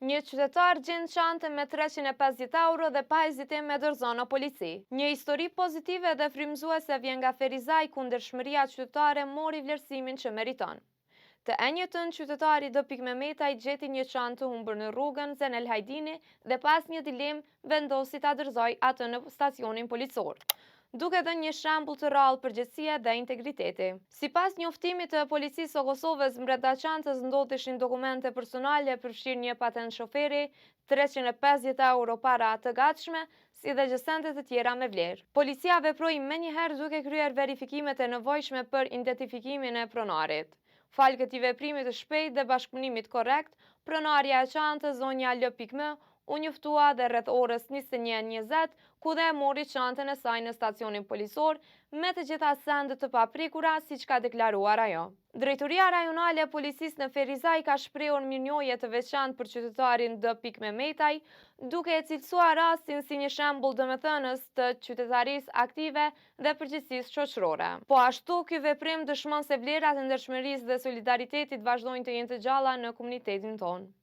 Një qytetar gjen çante me 350 euro dhe pa hezitim e dorëzon në polici. Një histori pozitive dhe frymëzuese vjen nga Ferizaj ku ndershmëria qytetare mori vlerësimin që meriton. Të enjëtën qytetari D. Mehmetaj gjeti një çantë të humbur në rrugën Zenel Hajdini dhe pas një dilemë vendosi ta dorëzoj atë në stacionin policor, duke dhënë një shembull të rrallë përgjegjësie dhe integriteti. Sipas njoftimit të policisë së Kosovës, brenda çantës ndodheshin dokumente personale, përfshirë një patent shoferi, 350 euro para të gatshme, si dhe gjësende të tjera me vlerë. Policia veproi menjëherë duke kryer verifikimet e nevojshme për identifikimin e pronarit. Falë këtij veprimi të shpejtë dhe bashkëpunimit korrekt, pronarja e çantës, zonja L.M, u njoftua dhe rreth orës 21:20, ku dhe e mori çantën e saj në stacionin policor me të gjitha sendet të paprikura, siç ka deklaruar ajo. Drejtoria rajonale e policisë në Ferizaj ka shprehur mirënjohje të veçantë për qytetarin D. Mehmetaj, duke e cilësuar rastin si një shembull domethënës të qytetarisë aktive dhe përgjegjësisë shoqërore. Po ashtu, ky veprim dëshmon se vlerat e ndershmërisë dhe solidaritetit vazhdojnë të jenë të gjalla në komunitetin tonë.